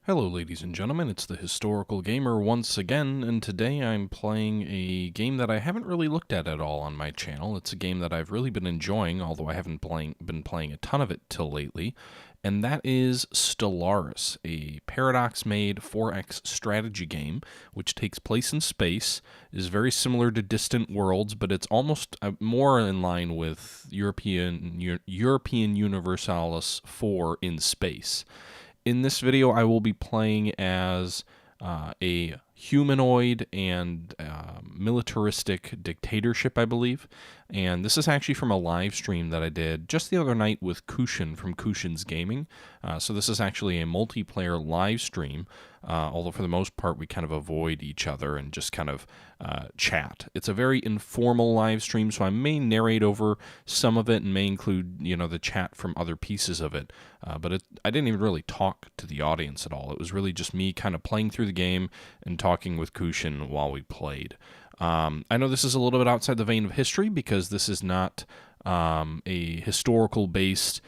Hello ladies and gentlemen, it's the Historical Gamer once again, and today I'm playing a game that I haven't really looked at all on my channel. It's a game that I've really been enjoying, although I haven't been playing a ton of it till lately, and that is Stellaris, a Paradox-made 4X strategy game, which takes place in space, is very similar to Distant Worlds, but it's almost more in line with European Universalis 4 in space. In this video, I will be playing as a humanoid and militaristic dictatorship, I believe. And this is actually from a live stream that I did just the other night with Kushan from Kushan's Gaming. So this is actually a multiplayer live stream, although for the most part we kind of avoid each other and just kind of chat. It's a very informal live stream, so I may narrate over some of it and may include, the chat from other pieces of it. But I didn't even really talk to the audience at all. It was really just me kind of playing through the game and talking with Kushan while we played. I know this is a little bit outside the vein of history because this is not a historical-based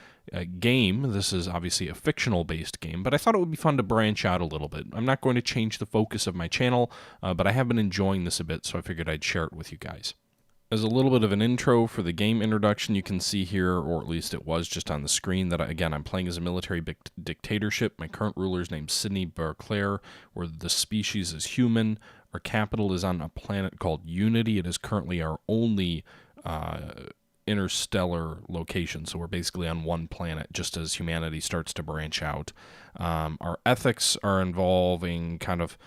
game. This is obviously a fictional-based game, but I thought it would be fun to branch out a little bit. I'm not going to change the focus of my channel, but I have been enjoying this a bit, so I figured I'd share it with you guys. As a little bit of an intro for the game introduction, you can see here, or at least it was just on the screen, that, again, I'm playing as a military dictatorship. My current ruler is named Sidney Berclair, where the species is human. Our capital is on a planet called Unity. It is currently our only interstellar location, so we're basically on one planet just as humanity starts to branch out. Our ethics are involving kind of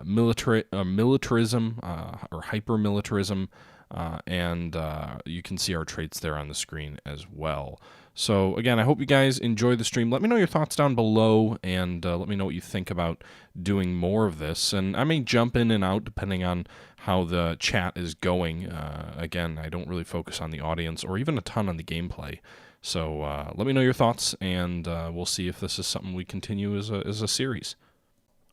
militarism or hyper-militarism, and you can see our traits there on the screen as well. So again, I hope you guys enjoy the stream. Let me know your thoughts down below, and let me know what you think about doing more of this. And I may jump in and out depending on how the chat is going. Again, I don't really focus on the audience or even a ton on the gameplay. So let me know your thoughts, and we'll see if this is something we continue as a series.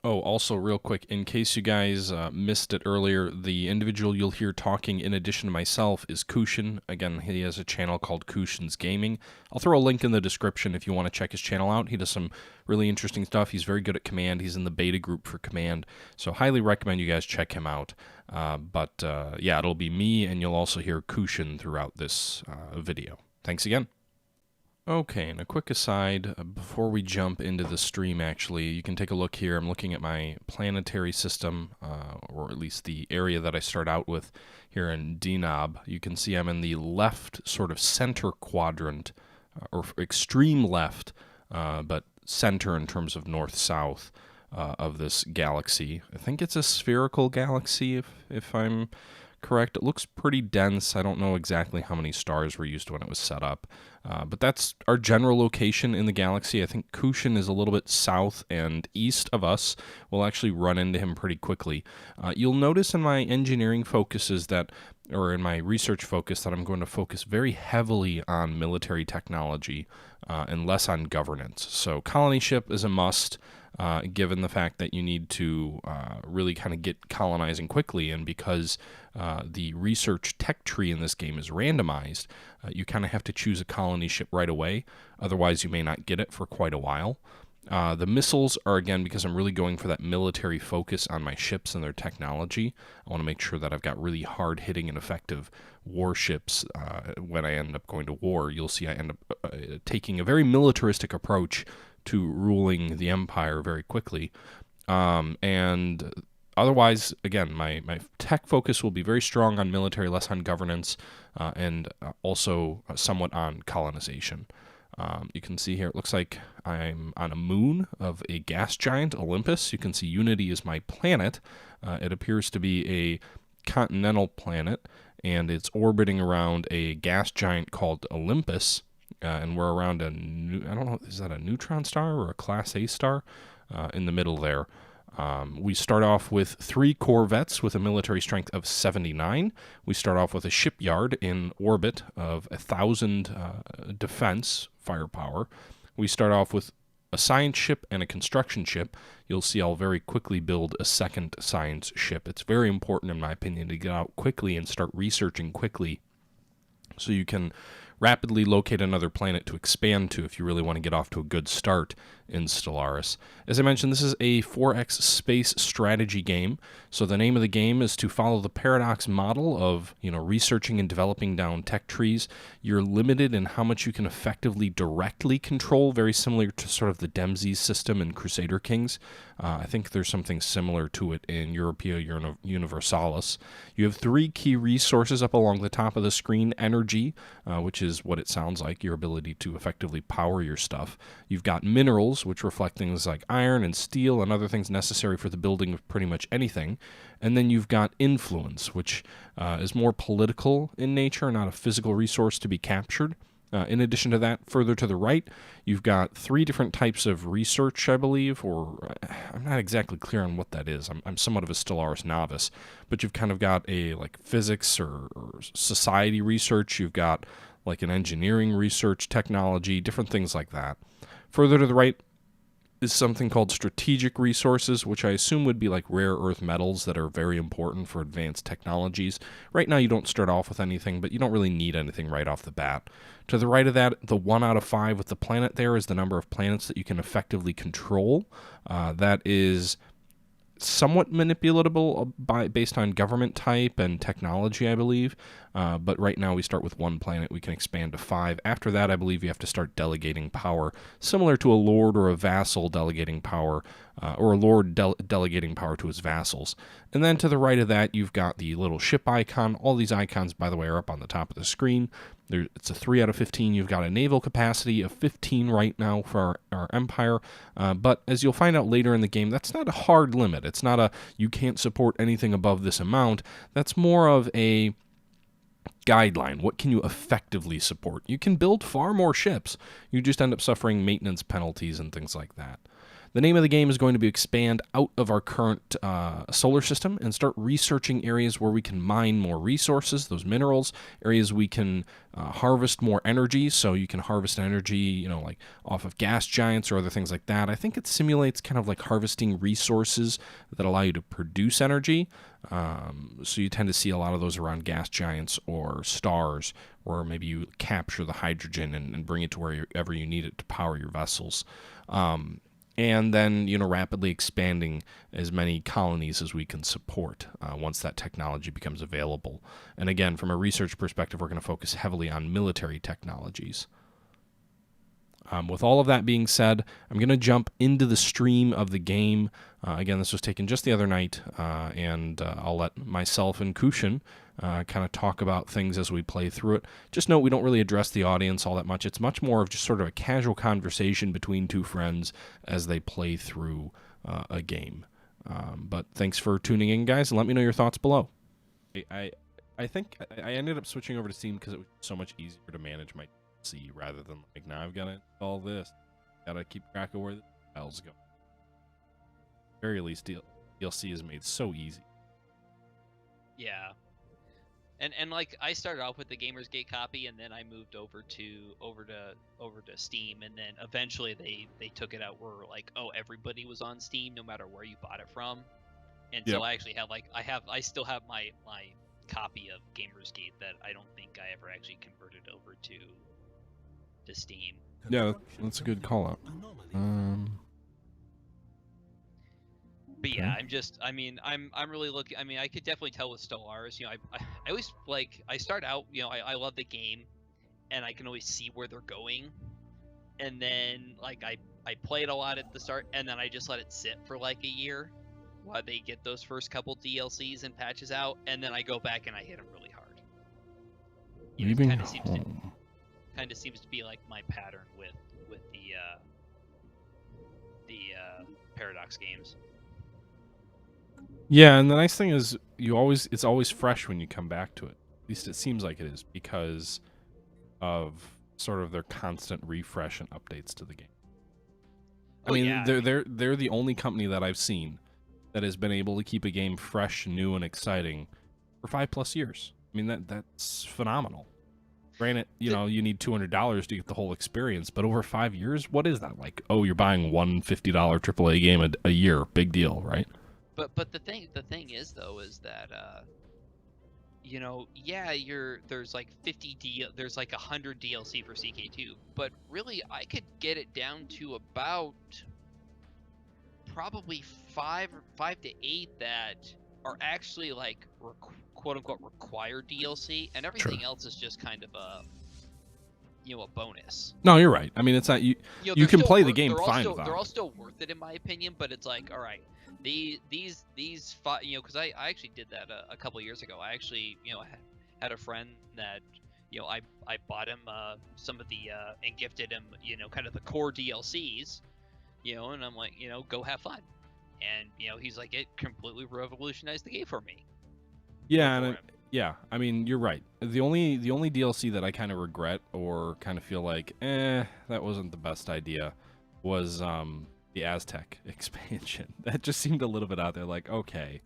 Oh, also real quick, in case you guys missed it earlier, the individual you'll hear talking in addition to myself is Kushan. Again, he has a channel called Kushan's Gaming. I'll throw a link in the description if you want to check his channel out. He does some really interesting stuff. He's very good at Command. He's in the beta group for Command, so highly recommend you guys check him out. Yeah, it'll be me, and you'll also hear Kushan throughout this video. Thanks again. Okay, and a quick aside, before we jump into the stream, actually, you can take a look here. I'm looking at my planetary system, or at least the area that I start out with here in Dnob. You can see I'm in the left sort of center quadrant, or extreme left, but center in terms of north-south of this galaxy. I think it's a spherical galaxy, if I'm correct. It looks pretty dense. I don't know exactly how many stars were used when it was set up, but that's our general location in the galaxy. I think Kushan is a little bit south and east of us. We'll actually run into him pretty quickly. You'll notice in my engineering focuses that, or in my research focus, that I'm going to focus very heavily on military technology and less on governance. So colony ship is a must. Given the fact that you need to really kind of get colonizing quickly, and because the research tech tree in this game is randomized, you kind of have to choose a colony ship right away, otherwise you may not get it for quite a while. The missiles are, again, because I'm really going for that military focus on my ships and their technology. I want to make sure that I've got really hard-hitting and effective warships when I end up going to war. You'll see I end up taking a very militaristic approach to ruling the empire very quickly. And otherwise, again, my tech focus will be very strong on military, less on governance, and also somewhat on colonization. You can see here, it looks like I'm on a moon of a gas giant, Olympus. You can see Unity is my planet. It appears to be a continental planet, and it's orbiting around a gas giant called Olympus. And we're around I don't know, is that a neutron star or a Class A star? In the middle there. We start off with 3 corvettes with a military strength of 79. We start off with a shipyard in orbit of 1,000 defense firepower. We start off with a science ship and a construction ship. You'll see I'll very quickly build a second science ship. It's very important, in my opinion, to get out quickly and start researching quickly so you can rapidly locate another planet to expand to if you really want to get off to a good start in Stellaris. As I mentioned, this is a 4X space strategy game. So the name of the game is to follow the paradox model of, researching and developing down tech trees. You're limited in how much you can effectively directly control, very similar to sort of the Dempsey system in Crusader Kings. I think there's something similar to it in Europea Universalis. You have 3 key resources up along the top of the screen. Energy, which is what it sounds like, your ability to effectively power your stuff. You've got minerals, which reflect things like iron and steel and other things necessary for the building of pretty much anything. And then you've got influence, which is more political in nature, not a physical resource to be captured. In addition to that, further to the right, you've got 3 different types of research, I believe, or I'm not exactly clear on what that is. I'm somewhat of a Stellaris novice, but you've kind of got a physics or society research. You've got an engineering research, technology, different things like that. Further to the right is something called strategic resources, which I assume would be rare earth metals that are very important for advanced technologies. Right now you don't start off with anything, but you don't really need anything right off the bat. To the right of that, the 1 out of 5 with the planet there is the number of planets that you can effectively control. That is somewhat manipulatable based on government type and technology, I believe. But right now we start with 1 planet. We can expand to 5. After that, I believe you have to start delegating power, similar to a lord or a vassal delegating power, or a lord delegating power to his vassals. And then to the right of that, you've got the little ship icon. All these icons, by the way, are up on the top of the screen. It's a 3 out of 15. You've got a naval capacity of 15 right now for our empire. But as you'll find out later in the game, that's not a hard limit. It's not a you can't support anything above this amount. That's more of a guideline. What can you effectively support? You can build far more ships. You just end up suffering maintenance penalties and things like that. The name of the game is going to be expand out of our current solar system and start researching areas where we can mine more resources, those minerals, areas we can harvest more energy. So you can harvest energy, off of gas giants or other things like that. I think it simulates kind of harvesting resources that allow you to produce energy. So you tend to see a lot of those around gas giants or stars, or maybe you capture the hydrogen and bring it to wherever you need it to power your vessels. And then, rapidly expanding as many colonies as we can support once that technology becomes available. And again, from a research perspective, we're going to focus heavily on military technologies. With all of that being said, I'm going to jump into the stream of the game. Again, this was taken just the other night, and I'll let myself and Kushan kind of talk about things as we play through it. Just note we don't really address the audience all that much. It's much more of just sort of a casual conversation between 2 friends as they play through a game. But thanks for tuning in, guys, and let me know your thoughts below. I think I ended up switching over to Steam because it was so much easier to manage my DLC rather than now I've got to install this. Got to keep track of where the files go. At the very least, DLC is made so easy. Yeah. And I started off with the Gamer's Gate copy, and then I moved over to Steam, and then eventually they took it out where everybody was on Steam no matter where you bought it from. And so I actually have I still have my copy of Gamer's Gate that I don't think I ever actually converted over to Steam. Yeah, that's a good call out. But yeah, I'm really looking. I could definitely tell with Stellaris. I always I start out. I love the game, and I can always see where they're going. And then I play it a lot at the start, and then I just let it sit for a year while they get those first couple DLCs and patches out, and then I go back and I hit them really hard. Kind of seems to be my pattern with the Paradox games. Yeah, and the nice thing is it's always fresh when you come back to it. At least it seems like it is because of sort of their constant refresh and updates to the game. They're the only company that I've seen that has been able to keep a game fresh, new, and exciting for 5+ years. That's phenomenal. Granted, you need $200 to get the whole experience, but over 5 years, what is that like? Oh, you're buying one $50 AAA game a year. Big deal, right? But the thing is though is that yeah, there's like there's like 100 DLC for CK2, but really I could get it down to about probably five to eight that are actually like quote unquote required DLC, and Sure. everything else is just kind of a bonus. No, you're right. I mean, it's not you. You They're can still play the game fine they're without all it. still worth it in my opinion, but it's like, all right, these five, because I actually did that a couple years ago. I actually had a friend that I bought him some of the and gifted him kind of the core DLCs, and I'm like, go have fun, and he's like, it completely revolutionized the game for me. Yeah, For and him. yeah. I mean, you're right. The only DLC that I kind of regret or kind of feel like, that wasn't the best idea, was the Aztec expansion. That just seemed a little bit out there. Like, okay,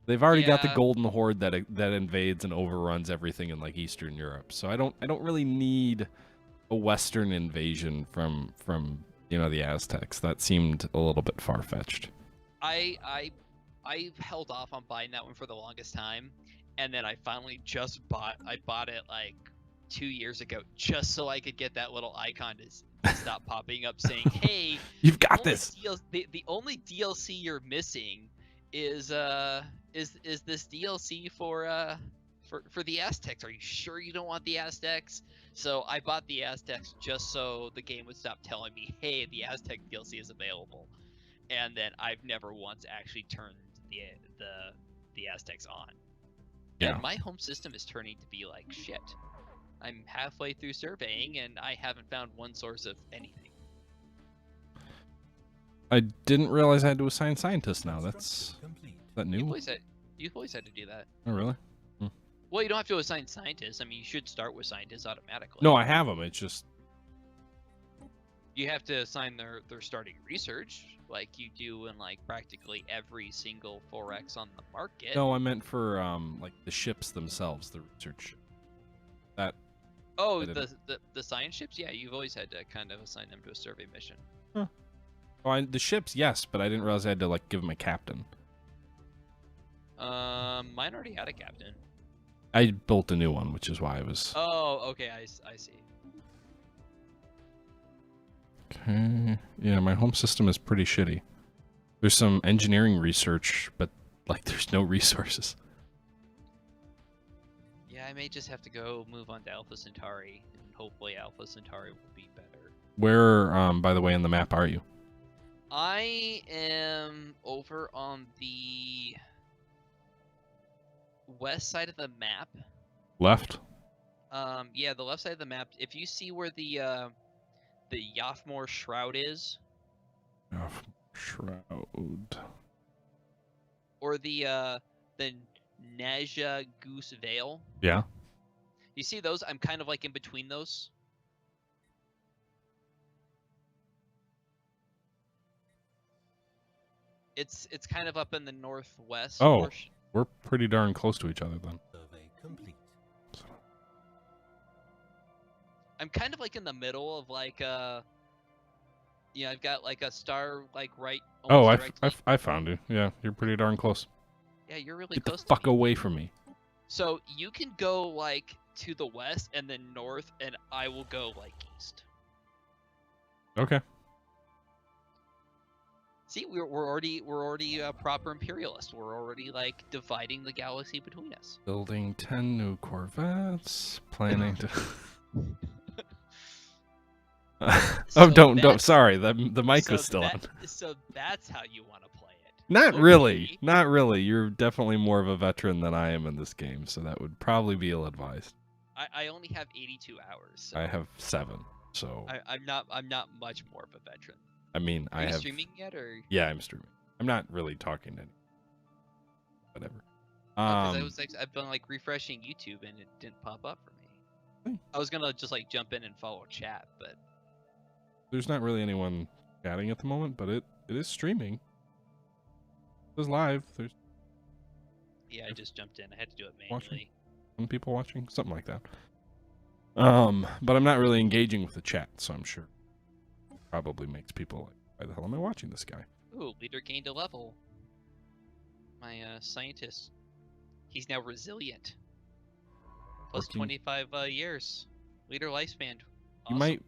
they've already got the Yeah, Golden Horde that invades and overruns everything in like Eastern Europe. So I don't really need a Western invasion from the Aztecs. That seemed a little bit far fetched. I held off on buying that one for the longest time, and then I finally I bought it like 2 years ago just so I could get that little icon to stop popping up saying, "Hey, You've got this. the only DLC you're missing is this DLC for the Aztecs. Are you sure you don't want the Aztecs?" So I bought the Aztecs just so the game would stop telling me, "Hey, the Aztec DLC is available." And then I've never once actually turned the Aztecs on. Yeah. And my home system is turning to be like shit. I'm halfway through surveying and I haven't found one source of anything. I didn't realize I had to assign scientists now. Is that new? You've always had to do that. Oh, really? Well, you don't have to assign scientists. I mean, you should start with scientists automatically. No, I have them. It's just you have to assign their starting research like you do in like practically every single 4X on the market. no. I meant for like the ships themselves, the research. That. Oh, the science ships? Yeah, you've always had to kind of assign them to a survey mission. Huh. Oh, the ships, yes, but I didn't realize I had to like give them a captain. Mine already had a captain. I built a new one, which is why I was. Oh, okay, I see. Okay. Yeah, my home system is pretty shitty. There's some engineering research, but like there's no resources. Yeah, I may just have to go move on to Alpha Centauri, and hopefully Alpha Centauri will be better. Where, by the way, on the map are you? I am over on the west side of the map. Left? Yeah, the left side of the map. If you see where the Yathmore Shroud is, Shroud. or the Naja Goose Vale. Yeah. You see those? I'm kind of like in between those. It's kind of up in the northwest portion. We're pretty darn close to each other then. Survey complete. I'm kind of like in the middle of like I've got like a star like right. Oh, I found you. Yeah, you're pretty darn close. Yeah, you're really Get close. The fuck away from me. So you can go like to the west and then north, and I will go like east. Okay. See, we're already proper imperialist. We're already like dividing the galaxy between us. Building 10 new Corvettes. Planning to. Don't. Sorry, the mic was still on. So that's how you want to play it. Not Okay. really. Not really. You're definitely more of a veteran than I am in this game, so that would probably be ill-advised. I only have 82 hours. So I have 7, so. I'm not much more of a veteran. I mean, Are you streaming yet, or? Yeah, I'm streaming. I'm not really talking to anyone. Whatever. Because I've been like refreshing YouTube and it didn't pop up for me. I was gonna just like jump in and follow chat, but there's not really anyone chatting at the moment, but it is streaming. It is live. There's I just jumped in. I had to do it manually. Watching? Some people watching, something like that. But I'm not really engaging with the chat, so I'm sure probably makes people like, why the hell am I watching this guy? Ooh, leader gained a level. My scientist, he's now resilient. Plus working. 25 years. Leader lifespan.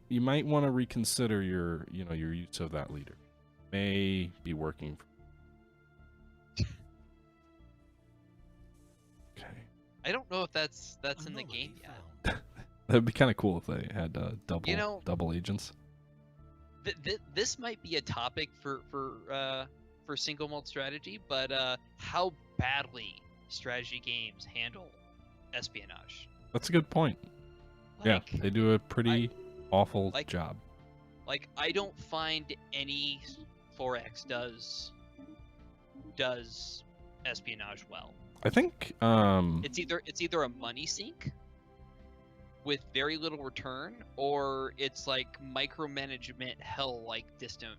You might want to reconsider your your use of that leader. May be working. Okay. I don't know if that's in the game yet. That'd be kind of cool if they had double agents. This might be a topic for single mode strategy, but how badly strategy games handle espionage. That's a good point. Like, yeah, they do a pretty awful job. Like, I don't find any 4X does espionage well. I think it's either a money sink with very little return, or it's like micromanagement hell, like distant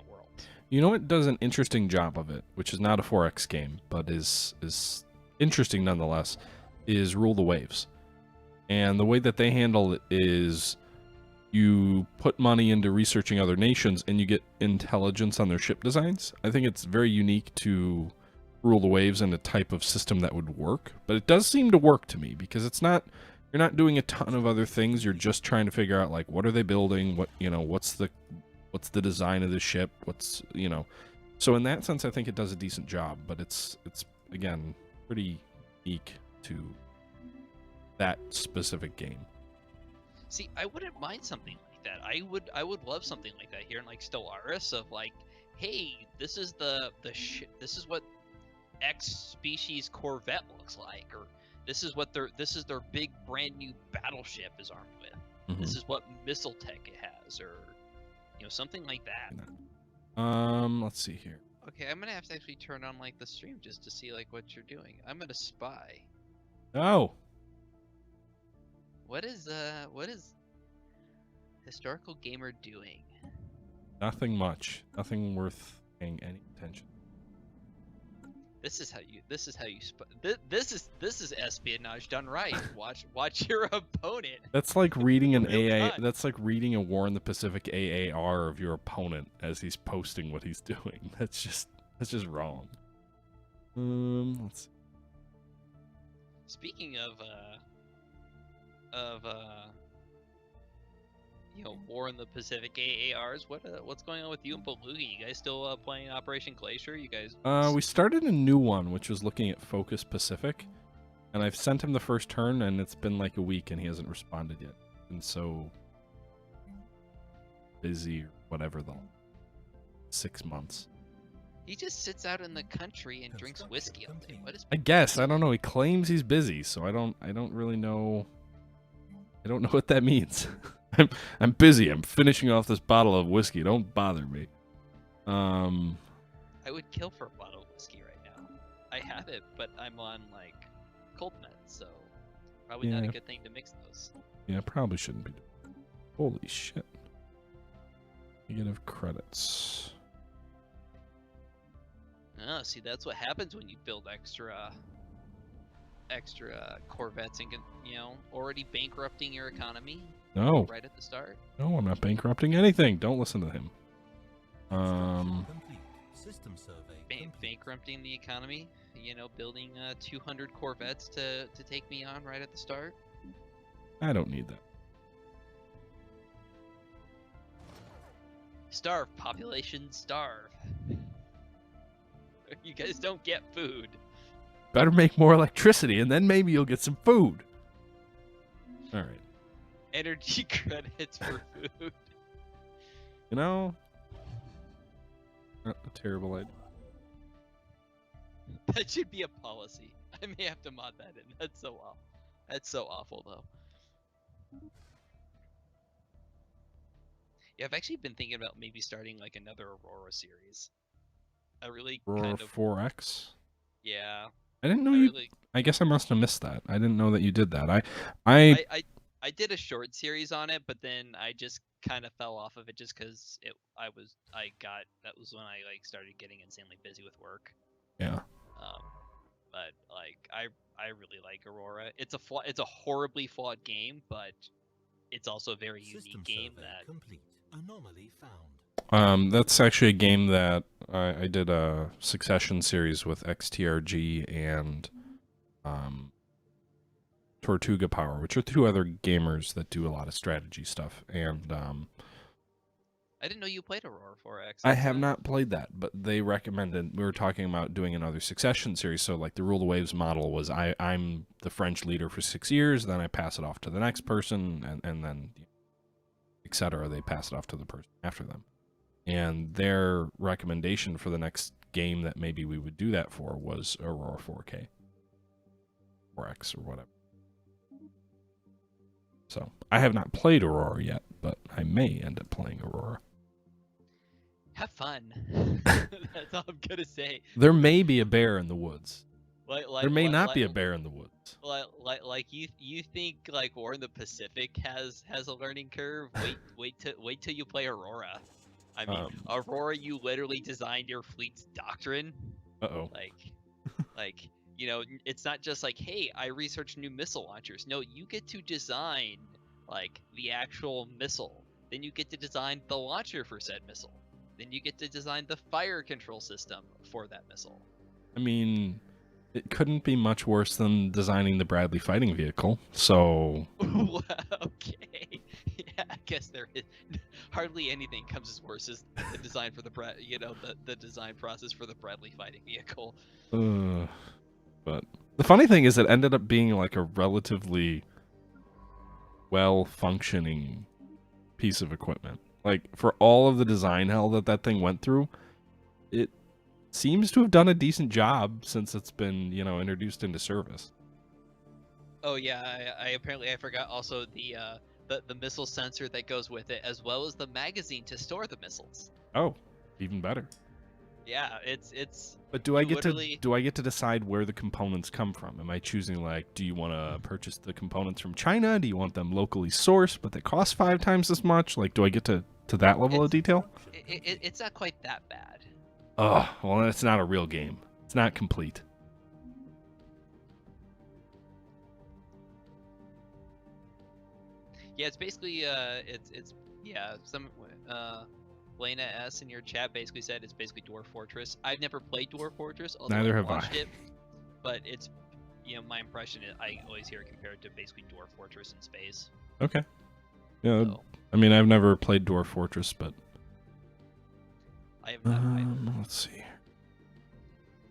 world. You know what does an interesting job of it, which is not a 4X game, but is interesting nonetheless, is Rule the Waves. And the way that they handle it is you put money into researching other nations and you get intelligence on their ship designs. I think it's very unique to Rule the Waves and a type of system that would work, but it does seem to work to me because it's not, you're not doing a ton of other things. You're just trying to figure out, like, what are they building? What, what's the design of the ship? What's, so in that sense, I think it does a decent job, but it's again, pretty unique to that specific game. See, I wouldn't mind something like that. I would love something like that here in like Stellaris of like, hey, this is this is what X species Corvette looks like, or this is their big brand new battleship is armed with. Mm-hmm. This is what missile tech it has, or something like that. Let's see here. Okay, I'm gonna have to actually turn on like the stream just to see like what you're doing. I'm gonna spy. Oh. What is Historical Gamer doing? Nothing much. Nothing worth paying any attention. This is how you this is espionage done right. Watch your opponent. That's like reading an AA. That's like reading a War in the Pacific AAR of your opponent as he's posting what he's doing. That's just wrong. Let's see. Speaking of War in the Pacific AARs, what's going on with you and Belugi? You guys still playing Operation Glacier? You guys? We started a new one, which was looking at Focus Pacific, and I've sent him the first turn, and it's been like a week, and he hasn't responded yet, and so busy or whatever the 6 months. He just sits out in the country and drinks whiskey all day. What is? I guess I don't know. He claims he's busy, so I don't really know. I don't know what that means. I'm busy. I'm finishing off this bottle of whiskey. Don't bother me. I would kill for a bottle of whiskey right now. I have it, but I'm on like cold meds, so probably not a good thing to mix those. Yeah, probably shouldn't be. Holy shit. Negative credits. Oh, see, that's what happens when you build extra Corvettes and already bankrupting your economy. No. Right at the start. No, I'm not bankrupting anything. Don't listen to him. System survey bankrupting the economy. Building 200 Corvettes to take me on right at the start. I don't need that. Starve, population, starve. You guys don't get food. Better make more electricity, and then maybe you'll get some food. All right. Energy credits for food. Not a terrible idea. That should be a policy. I may have to mod that in. That's so awful. That's so awful, though. Yeah, I've actually been thinking about maybe starting like another Aurora series. I really Aurora kind of 4X. Yeah. I didn't know you. Really... I guess I must have missed that. I didn't know that you did that. I did a short series on it, but then I just kind of fell off of it just because that was when I like started getting insanely busy with work. Yeah. But like I really like Aurora. It's a horribly flawed game, but it's also a very unique game that complete. Anomaly found. That's actually a game that I did a Succession series with XTRG and Tortuga Power, which are two other gamers that do a lot of strategy stuff. And I didn't know you played Aurora 4X. I have not played that, but they recommended. We were talking about doing another Succession series. So like the Rule the Waves model was I'm the French leader for 6 years, then I pass it off to the next person, and then etc. They pass it off to the person after them. And their recommendation for the next game that maybe we would do that for was Aurora 4K. 4X or whatever. So I have not played Aurora yet, but I may end up playing Aurora. Have fun. That's all I'm gonna say. There may be a bear in the woods. There may not be a like, bear in the woods. Like you think like War in the Pacific has a learning curve? Wait till you play Aurora. I mean, Aurora, you literally designed your fleet's doctrine. Uh-oh. Like you know, it's not just like, hey, I researched new missile launchers. No, you get to design like the actual missile. Then you get to design the launcher for said missile. Then you get to design the fire control system for that missile. I mean, it couldn't be much worse than designing the Bradley fighting vehicle. So Okay, yeah, I guess there is hardly anything comes as worse as the design for the design process for the Bradley fighting vehicle. But the funny thing is, it ended up being like a relatively well-functioning piece of equipment. Like, for all of the design hell that thing went through, it seems to have done a decent job since it's been, introduced into service. Oh yeah, I forgot also the missile sensor that goes with it, as well as the magazine to store the missiles. Oh, even better. Yeah, it's. But do I get to decide where the components come from? Am I choosing, like, do you want to purchase the components from China? Do you want them locally sourced, but they cost 5 times as much? Like, do I get to that level of detail? It's not quite that bad. Oh, well, it's not a real game. It's not complete. Yeah, it's basically some Lena S in your chat basically said it's basically Dwarf Fortress. I've never played Dwarf Fortress, although Neither I've have I. watched it, but it's my impression is I always hear it compared to basically Dwarf Fortress in space. Okay. Yeah, So, I mean, I've never played Dwarf Fortress, but I have not either. let's see.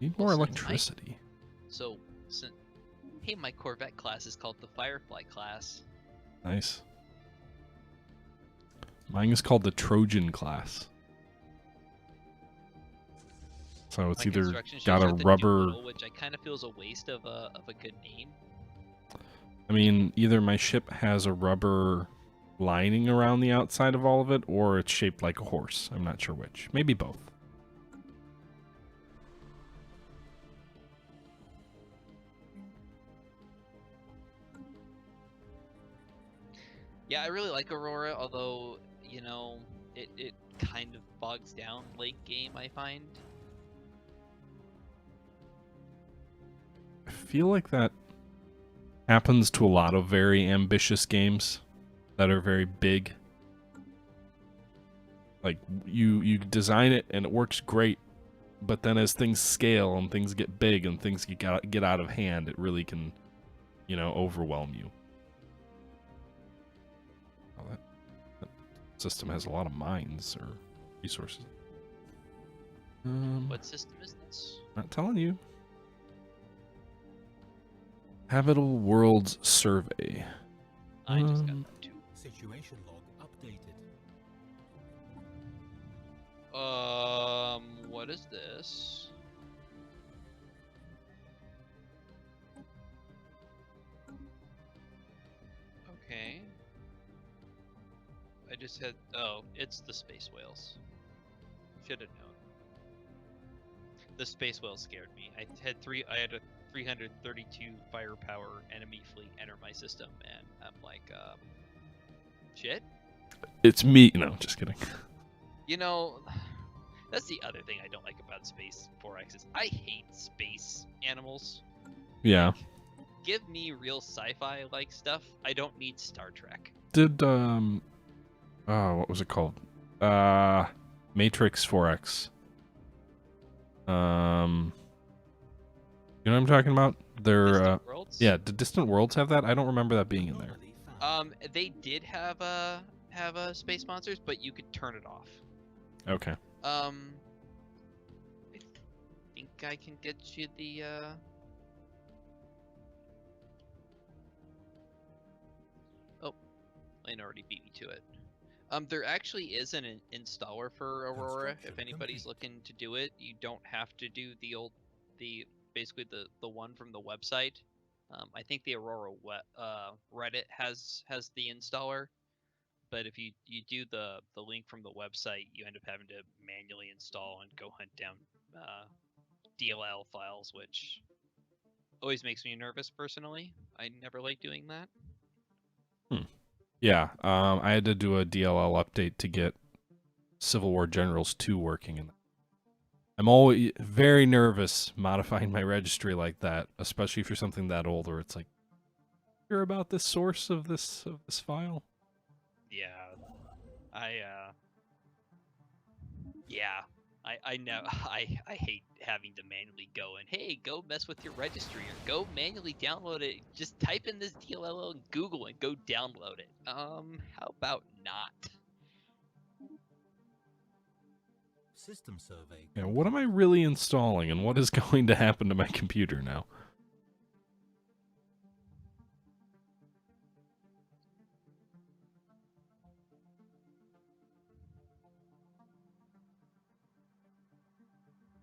Need more Well, electricity. Hey, my Corvette class is called the Firefly class. Nice. Mine is called the Trojan class. So it's My either construction got a shows are the rubber. Duel, which I kind of feel is a waste of a good name. I mean, either my ship has a rubber lining around the outside of all of it, or it's shaped like a horse. I'm not sure which. Maybe both. Yeah, I really like Aurora, although, it kind of bogs down late game, I find. I feel like that happens to a lot of very ambitious games that are very big. Like, you design it and it works great, but then as things scale and things get big and things get out of hand, it really can, overwhelm you. Oh, that system has a lot of mines or resources. What system is this? Not telling you. Habitable Worlds Survey. I just got that too. Situation log updated. What is this? Okay. I just had. Oh, it's the space whales. Should have known. The space whales scared me. I had a 332 firepower enemy fleet enter my system, and I'm like, shit. It's me. No, just kidding. That's the other thing I don't like about Space 4X is I hate space animals. Yeah. Give me real sci-fi like stuff. I don't need Star Trek. Did what was it called? Matrix 4X. You know what I'm talking about? They're Mystic World? Worlds. Yeah, did Distant Worlds have that? I don't remember that being in there. They did have space monsters, but you could turn it off. Okay. I think I can get you the. Oh, Lane already beat me to it. There actually is an installer for Aurora. If anybody's looking to do it, you don't have to do basically the one from the website. I think the Aurora Reddit has the installer, but if you do the link from the website, you end up having to manually install and go hunt down DLL files, which always makes me nervous personally. I never like doing that. Yeah, I had to do a DLL update to get Civil War Generals 2 working. And I'm always very nervous modifying my registry like that, especially if you're something that old, or it's like, hear about this source of this file? Yeah, I know. I hate having to manually go and hey, go mess with your registry or go manually download it. Just type in this DLL in Google and go download it. How about not? System survey. Yeah, what am I really installing, and what is going to happen to my computer now?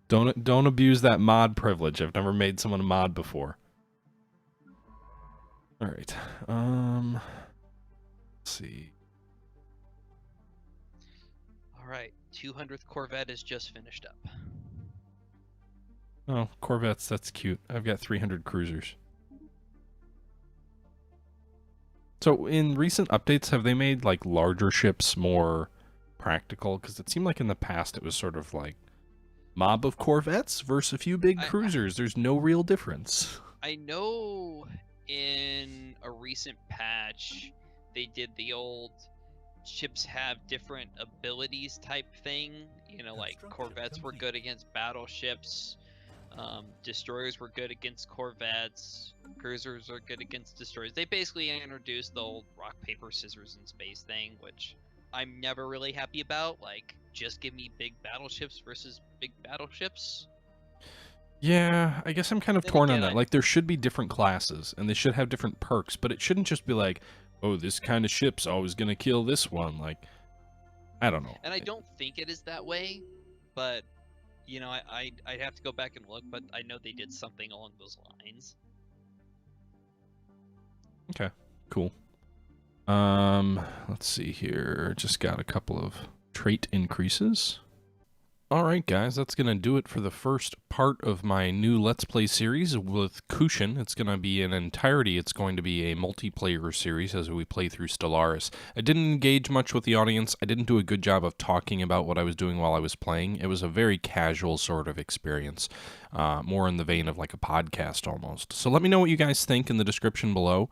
Don't abuse that mod privilege. I've never made someone a mod before. All right. Let's see. All right, 200th Corvette is just finished up. Oh, Corvettes, that's cute. I've got 300 cruisers. So in recent updates, have they made like larger ships more practical? Because it seemed like in the past it was sort of like mob of Corvettes versus a few big cruisers. There's no real difference. I know in a recent patch they did the old ships have different abilities type thing. You know, like Corvettes were good against battleships. Destroyers were good against Corvettes. Cruisers are good against destroyers. They basically introduced the old rock, paper, scissors in space thing, which I'm never really happy about. Like, just give me big battleships versus big battleships. Yeah, I guess I'm kind of Then torn on again, that. Like, there should be different classes, and they should have different perks, but it shouldn't just be like, oh, this kind of ship's always going to kill this one. Like, I don't know. And I don't think it is that way, but, you know, I'd have to go back and look, but I know they did something along those lines. Okay, cool. Let's see here. Just got a couple of trait increases. Alright guys, that's going to do it for the first part of my new Let's Play series with Kushan. It's going to be in entirety, it's going to be a multiplayer series as we play through Stellaris. I didn't engage much with the audience, I didn't do a good job of talking about what I was doing while I was playing. It was a very casual sort of experience, more in the vein of like a podcast almost. So let me know what you guys think in the description below,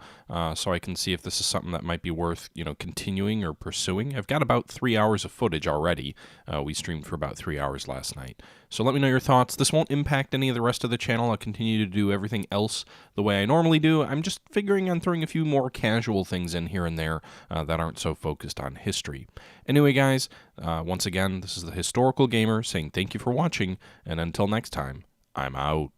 so I can see if this is something that might be worth, you know, continuing or pursuing. I've got about 3 hours of footage already. We streamed for about 3 hours last night. So let me know your thoughts. This won't impact any of the rest of the channel. I'll continue to do everything else the way I normally do. I'm just figuring on throwing a few more casual things in here and there that aren't so focused on history. Anyway, guys, once again, this is the Historical Gamer saying thank you for watching, and until next time, I'm out.